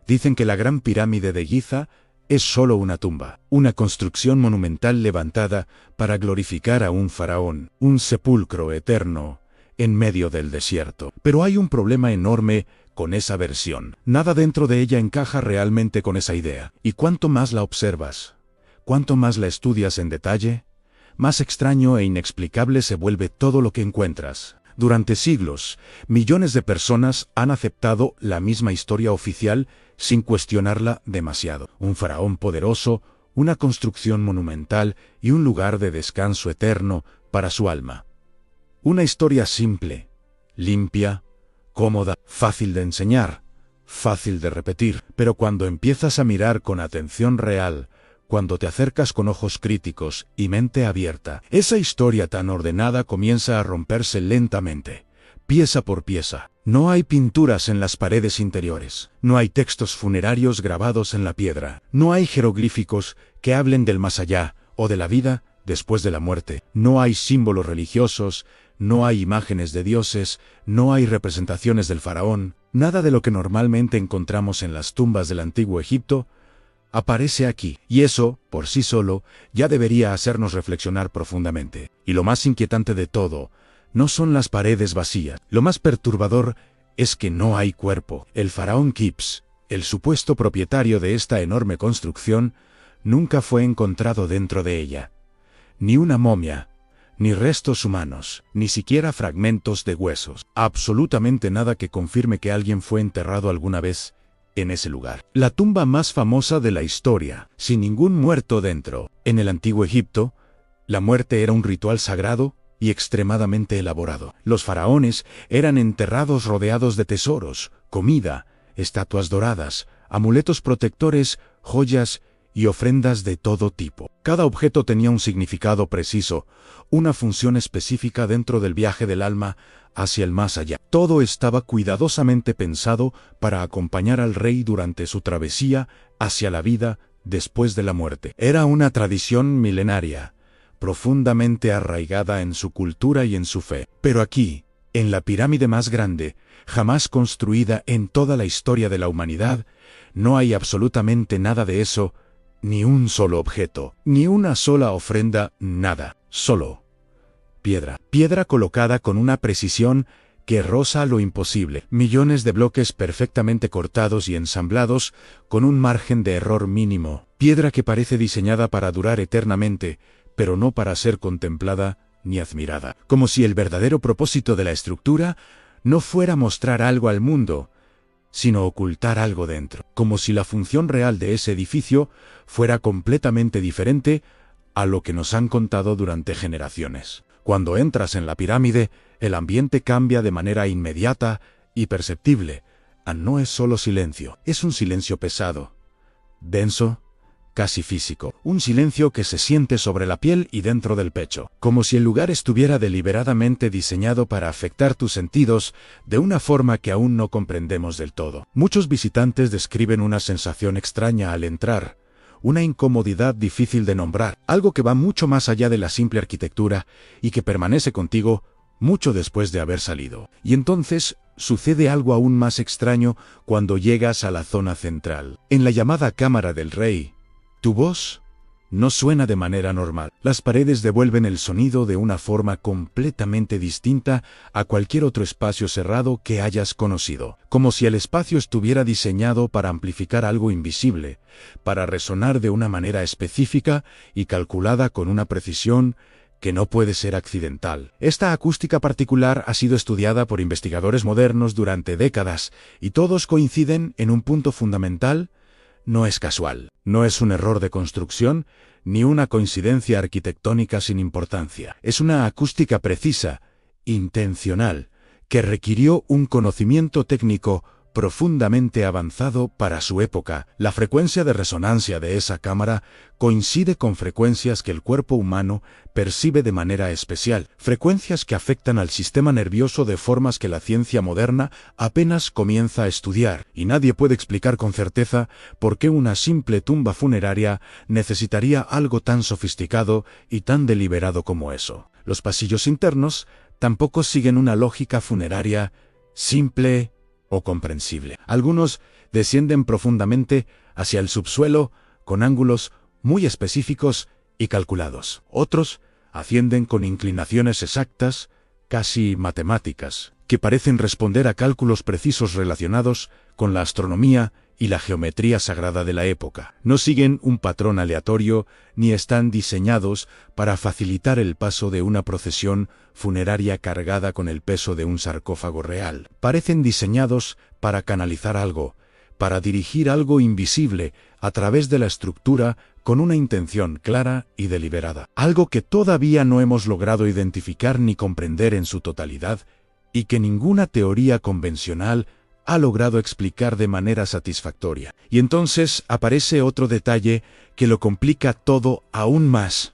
Dicen que la Gran Pirámide de Giza es solo una tumba, una construcción monumental levantada para glorificar a un faraón, un sepulcro eterno en medio del desierto. Pero hay un problema enorme con esa versión. Nada dentro de ella encaja realmente con esa idea. Y cuanto más la observas, cuanto más la estudias en detalle, más extraño e inexplicable se vuelve todo lo que encuentras. Durante siglos, millones de personas han aceptado la misma historia oficial sin cuestionarla demasiado. Un faraón poderoso, una construcción monumental y un lugar de descanso eterno para su alma. Una historia simple, limpia, cómoda, fácil de enseñar, fácil de repetir. Pero cuando empiezas a mirar con atención real, cuando te acercas con ojos críticos y mente abierta, esa historia tan ordenada comienza a romperse lentamente, pieza por pieza. No hay pinturas en las paredes interiores, no hay textos funerarios grabados en la piedra, no hay jeroglíficos que hablen del más allá o de la vida después de la muerte, no hay símbolos religiosos, no hay imágenes de dioses, no hay representaciones del faraón, nada de lo que normalmente encontramos en las tumbas del antiguo Egipto aparece aquí, y eso, por sí solo, ya debería hacernos reflexionar profundamente. Y lo más inquietante de todo, no son las paredes vacías. Lo más perturbador es que no hay cuerpo. El faraón Khufu, el supuesto propietario de esta enorme construcción, nunca fue encontrado dentro de ella. Ni una momia, ni restos humanos, ni siquiera fragmentos de huesos. Absolutamente nada que confirme que alguien fue enterrado alguna vez en ese lugar. La tumba más famosa de la historia, sin ningún muerto dentro. En el antiguo Egipto, la muerte era un ritual sagrado y extremadamente elaborado. Los faraones eran enterrados rodeados de tesoros, comida, estatuas doradas, amuletos protectores, joyas y ofrendas de todo tipo. Cada objeto tenía un significado preciso, una función específica dentro del viaje del alma hacia el más allá. Todo estaba cuidadosamente pensado para acompañar al rey durante su travesía hacia la vida después de la muerte. Era una tradición milenaria, profundamente arraigada en su cultura y en su fe. Pero aquí, en la pirámide más grande, jamás construida en toda la historia de la humanidad, no hay absolutamente nada de eso, ni un solo objeto, ni una sola ofrenda, nada, solo piedra. Piedra colocada con una precisión que roza lo imposible. Millones de bloques perfectamente cortados y ensamblados con un margen de error mínimo. Piedra que parece diseñada para durar eternamente, pero no para ser contemplada ni admirada. Como si el verdadero propósito de la estructura no fuera mostrar algo al mundo, sino ocultar algo dentro. Como si la función real de ese edificio fuera completamente diferente a lo que nos han contado durante generaciones. Cuando entras en la pirámide, el ambiente cambia de manera inmediata y perceptible. No es solo silencio, es un silencio pesado, denso, casi físico. Un silencio que se siente sobre la piel y dentro del pecho, como si el lugar estuviera deliberadamente diseñado para afectar tus sentidos de una forma que aún no comprendemos del todo. Muchos visitantes describen una sensación extraña al entrar, una incomodidad difícil de nombrar, algo que va mucho más allá de la simple arquitectura y que permanece contigo mucho después de haber salido. Y entonces sucede algo aún más extraño cuando llegas a la zona central. En la llamada Cámara del Rey, tu voz no suena de manera normal. Las paredes devuelven el sonido de una forma completamente distinta a cualquier otro espacio cerrado que hayas conocido. Como si el espacio estuviera diseñado para amplificar algo invisible, para resonar de una manera específica y calculada con una precisión que no puede ser accidental. Esta acústica particular ha sido estudiada por investigadores modernos durante décadas y todos coinciden en un punto fundamental. No es casual, no es un error de construcción, ni una coincidencia arquitectónica sin importancia. Es una acústica precisa, intencional, que requirió un conocimiento técnico profundamente avanzado para su época. La frecuencia de resonancia de esa cámara coincide con frecuencias que el cuerpo humano percibe de manera especial, frecuencias que afectan al sistema nervioso de formas que la ciencia moderna apenas comienza a estudiar, y nadie puede explicar con certeza por qué una simple tumba funeraria necesitaría algo tan sofisticado y tan deliberado como eso. Los pasillos internos tampoco siguen una lógica funeraria simple o comprensible. Algunos descienden profundamente hacia el subsuelo con ángulos muy específicos y calculados. Otros ascienden con inclinaciones exactas, casi matemáticas, que parecen responder a cálculos precisos relacionados con la astronomía y la geometría sagrada de la época. No siguen un patrón aleatorio ni están diseñados para facilitar el paso de una procesión funeraria cargada con el peso de un sarcófago real. Parecen diseñados para canalizar algo, para dirigir algo invisible a través de la estructura con una intención clara y deliberada. Algo que todavía no hemos logrado identificar ni comprender en su totalidad y que ninguna teoría convencional ha logrado explicar de manera satisfactoria. Y entonces aparece otro detalle que lo complica todo aún más.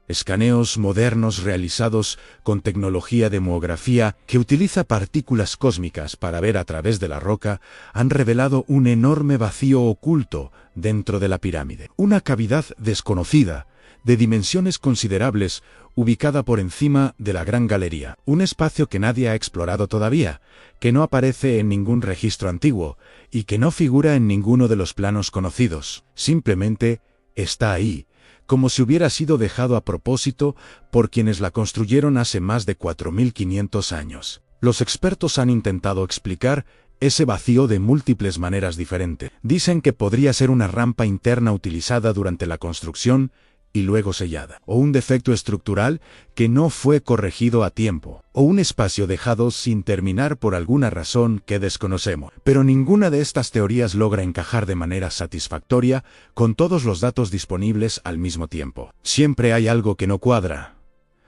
Escaneos modernos realizados con tecnología de demografía que utiliza partículas cósmicas para ver a través de la roca han revelado un enorme vacío oculto dentro de la pirámide. Una cavidad desconocida, de dimensiones considerables, ubicada por encima de la Gran Galería. Un espacio que nadie ha explorado todavía, que no aparece en ningún registro antiguo y que no figura en ninguno de los planos conocidos. Simplemente está ahí, como si hubiera sido dejado a propósito por quienes la construyeron hace más de 4500 años. Los expertos han intentado explicar ese vacío de múltiples maneras diferentes. Dicen que podría ser una rampa interna utilizada durante la construcción y luego sellada, o un defecto estructural que no fue corregido a tiempo, o un espacio dejado sin terminar por alguna razón que desconocemos. Pero ninguna de estas teorías logra encajar de manera satisfactoria con todos los datos disponibles al mismo tiempo. Siempre hay algo que no cuadra.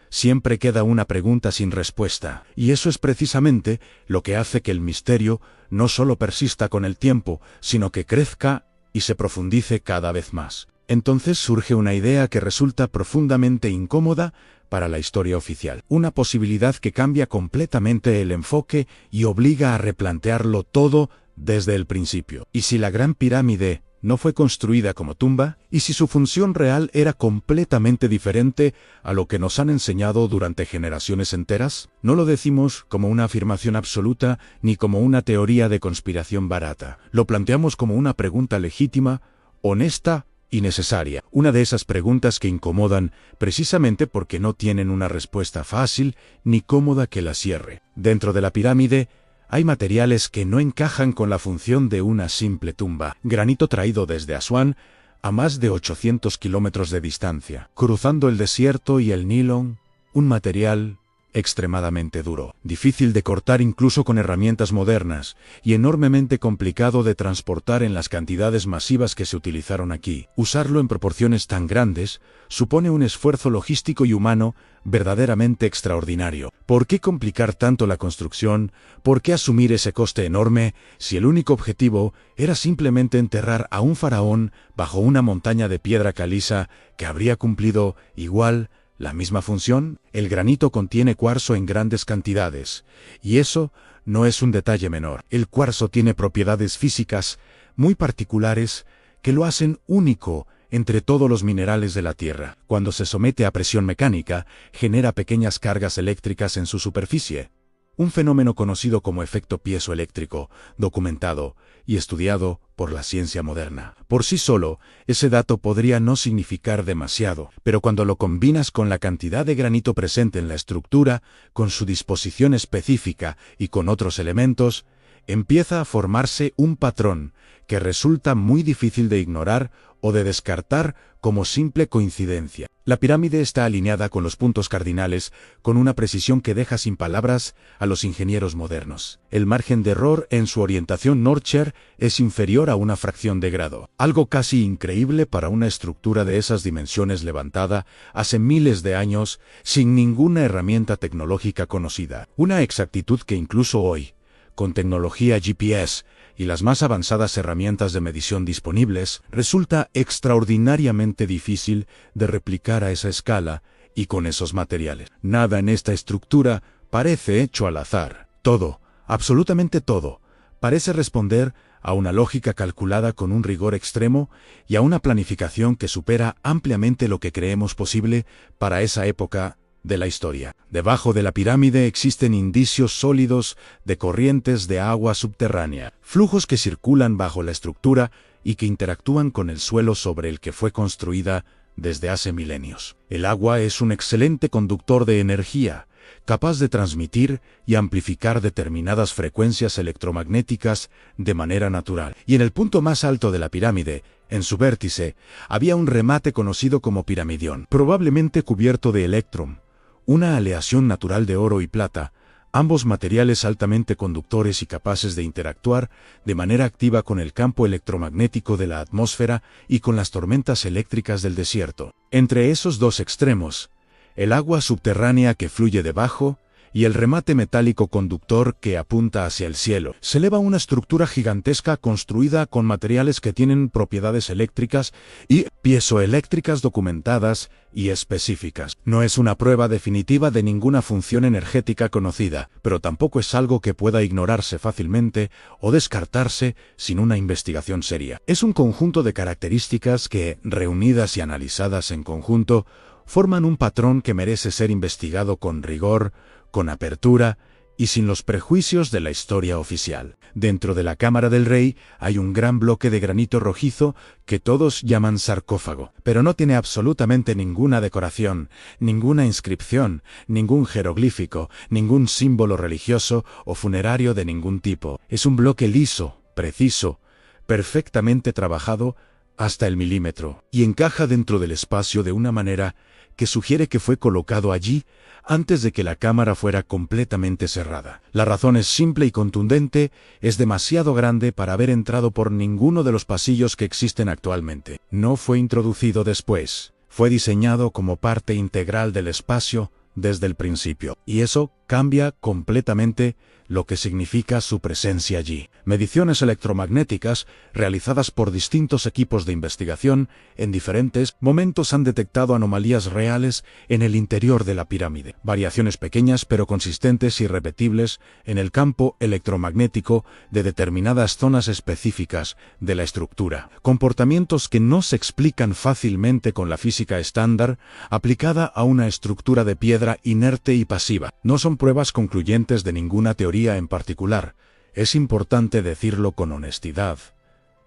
Siempre queda una pregunta sin respuesta, y eso es precisamente lo que hace que el misterio no solo persista con el tiempo, sino que crezca y se profundice cada vez más. Entonces surge una idea que resulta profundamente incómoda para la historia oficial. Una posibilidad que cambia completamente el enfoque y obliga a replantearlo todo desde el principio. ¿Y si la Gran Pirámide no fue construida como tumba? ¿Y si su función real era completamente diferente a lo que nos han enseñado durante generaciones enteras? No lo decimos como una afirmación absoluta ni como una teoría de conspiración barata. Lo planteamos como una pregunta legítima, honesta y necesaria. Una de esas preguntas que incomodan precisamente porque no tienen una respuesta fácil ni cómoda que la cierre. Dentro de la pirámide hay materiales que no encajan con la función de una simple tumba. Granito traído desde Asuán a más de 800 kilómetros de distancia, cruzando el desierto y el Nilo, un material extremadamente duro, difícil de cortar incluso con herramientas modernas, y enormemente complicado de transportar en las cantidades masivas que se utilizaron aquí. Usarlo en proporciones tan grandes supone un esfuerzo logístico y humano verdaderamente extraordinario. ¿Por qué complicar tanto la construcción? ¿Por qué asumir ese coste enorme si el único objetivo era simplemente enterrar a un faraón bajo una montaña de piedra caliza que habría cumplido igual la misma función? El granito contiene cuarzo en grandes cantidades, y eso no es un detalle menor. El cuarzo tiene propiedades físicas muy particulares que lo hacen único entre todos los minerales de la Tierra. Cuando se somete a presión mecánica, genera pequeñas cargas eléctricas en su superficie. Un fenómeno conocido como efecto piezoeléctrico, documentado y estudiado por la ciencia moderna. Por sí solo, ese dato podría no significar demasiado, pero cuando lo combinas con la cantidad de granito presente en la estructura, con su disposición específica y con otros elementos, empieza a formarse un patrón que resulta muy difícil de ignorar o de descartar como simple coincidencia. La pirámide está alineada con los puntos cardinales con una precisión que deja sin palabras a los ingenieros modernos. El margen de error en su orientación Nordshare es inferior a una fracción de grado, algo casi increíble para una estructura de esas dimensiones levantada hace miles de años sin ninguna herramienta tecnológica conocida. Una exactitud que incluso hoy, con tecnología GPS y las más avanzadas herramientas de medición disponibles, resulta extraordinariamente difícil de replicar a esa escala y con esos materiales. Nada en esta estructura parece hecho al azar. Todo, absolutamente todo, parece responder a una lógica calculada con un rigor extremo y a una planificación que supera ampliamente lo que creemos posible para esa época de la historia. Debajo de la pirámide existen indicios sólidos de corrientes de agua subterránea, flujos que circulan bajo la estructura y que interactúan con el suelo sobre el que fue construida desde hace milenios. El agua es un excelente conductor de energía, capaz de transmitir y amplificar determinadas frecuencias electromagnéticas de manera natural. Y en el punto más alto de la pirámide, en su vértice, había un remate conocido como piramidión, probablemente cubierto de electrum, una aleación natural de oro y plata, ambos materiales altamente conductores y capaces de interactuar de manera activa con el campo electromagnético de la atmósfera y con las tormentas eléctricas del desierto. Entre esos dos extremos, el agua subterránea que fluye debajo y el remate metálico conductor que apunta hacia el cielo, se eleva una estructura gigantesca construida con materiales que tienen propiedades eléctricas y piezoeléctricas documentadas y específicas. No es una prueba definitiva de ninguna función energética conocida, pero tampoco es algo que pueda ignorarse fácilmente o descartarse sin una investigación seria. Es un conjunto de características que, reunidas y analizadas en conjunto, forman un patrón que merece ser investigado con rigor, con apertura y sin los prejuicios de la historia oficial. Dentro de la cámara del rey hay un gran bloque de granito rojizo que todos llaman sarcófago, pero no tiene absolutamente ninguna decoración, ninguna inscripción, ningún jeroglífico, ningún símbolo religioso o funerario de ningún tipo. Es un bloque liso, preciso, perfectamente trabajado hasta el milímetro, y encaja dentro del espacio de una manera que sugiere que fue colocado allí antes de que la cámara fuera completamente cerrada. La razón es simple y contundente: es demasiado grande para haber entrado por ninguno de los pasillos que existen actualmente. No fue introducido después, fue diseñado como parte integral del espacio desde el principio, y eso cambia completamente lo que significa su presencia allí. Mediciones electromagnéticas realizadas por distintos equipos de investigación en diferentes momentos han detectado anomalías reales en el interior de la pirámide. Variaciones pequeñas pero consistentes y repetibles en el campo electromagnético de determinadas zonas específicas de la estructura. Comportamientos que no se explican fácilmente con la física estándar aplicada a una estructura de piedra inerte y pasiva. No son pruebas concluyentes de ninguna teoría en particular, es importante decirlo con honestidad,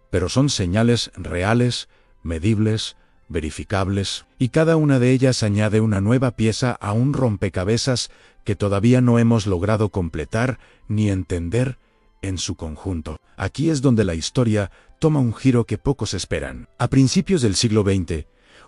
pero son señales reales, medibles, verificables, y cada una de ellas añade una nueva pieza a un rompecabezas que todavía no hemos logrado completar ni entender en su conjunto. Aquí es donde la historia toma un giro que pocos esperan. A principios del siglo XX,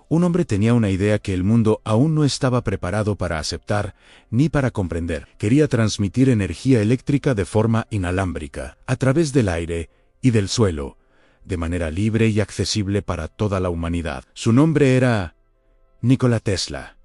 un hombre tenía una idea que el mundo aún no estaba preparado para aceptar ni para comprender. Quería transmitir energía eléctrica de forma inalámbrica, a través del aire y del suelo, de manera libre y accesible para toda la humanidad. Su nombre era Nikola Tesla,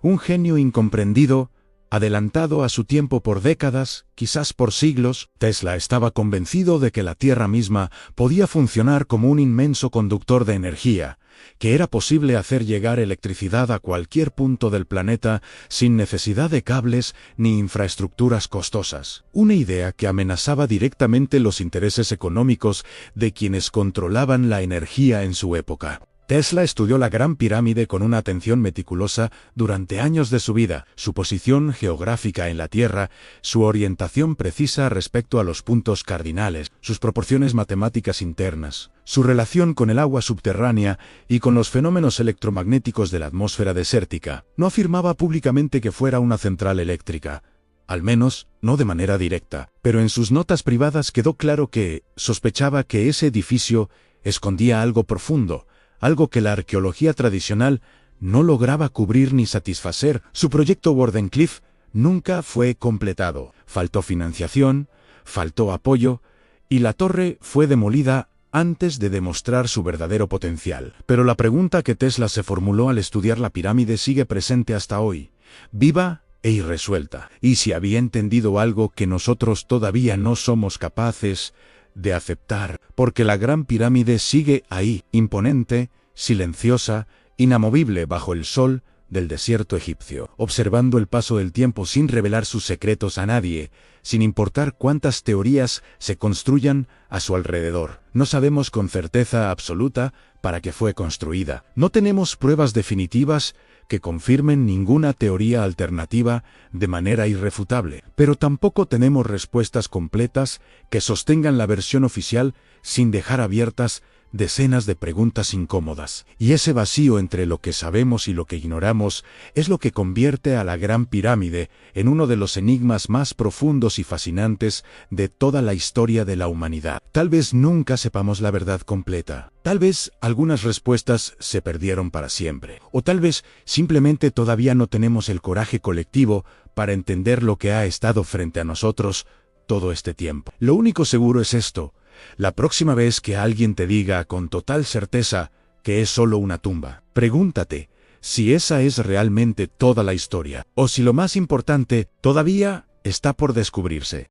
un genio incomprendido, adelantado a su tiempo por décadas, quizás por siglos. Tesla estaba convencido de que la Tierra misma podía funcionar como un inmenso conductor de energía, que era posible hacer llegar electricidad a cualquier punto del planeta sin necesidad de cables ni infraestructuras costosas. Una idea que amenazaba directamente los intereses económicos de quienes controlaban la energía en su época. Tesla estudió la Gran Pirámide con una atención meticulosa durante años de su vida, su posición geográfica en la Tierra, su orientación precisa respecto a los puntos cardinales, sus proporciones matemáticas internas, su relación con el agua subterránea y con los fenómenos electromagnéticos de la atmósfera desértica. No afirmaba públicamente que fuera una central eléctrica, al menos no de manera directa, pero en sus notas privadas quedó claro que sospechaba que ese edificio escondía algo profundo, algo que la arqueología tradicional no lograba cubrir ni satisfacer. Su proyecto Wardenclyffe nunca fue completado. Faltó financiación, faltó apoyo, y la torre fue demolida antes de demostrar su verdadero potencial. Pero la pregunta que Tesla se formuló al estudiar la pirámide sigue presente hasta hoy, viva e irresuelta. ¿Y si había entendido algo que nosotros todavía no somos capaces de aceptar? Porque la Gran Pirámide sigue ahí, imponente, silenciosa, inamovible bajo el sol del desierto egipcio, observando el paso del tiempo sin revelar sus secretos a nadie, sin importar cuántas teorías se construyan a su alrededor. No sabemos con certeza absoluta para qué fue construida. No tenemos pruebas definitivas que confirmen ninguna teoría alternativa de manera irrefutable, pero tampoco tenemos respuestas completas que sostengan la versión oficial sin dejar abiertas decenas de preguntas incómodas. Y ese vacío entre lo que sabemos y lo que ignoramos es lo que convierte a la Gran Pirámide en uno de los enigmas más profundos y fascinantes de toda la historia de la humanidad. Tal vez nunca sepamos la verdad completa. Tal vez algunas respuestas se perdieron para siempre. O tal vez simplemente todavía no tenemos el coraje colectivo para entender lo que ha estado frente a nosotros todo este tiempo. Lo único seguro es esto: la próxima vez que alguien te diga con total certeza que es solo una tumba, pregúntate si esa es realmente toda la historia, o si lo más importante todavía está por descubrirse.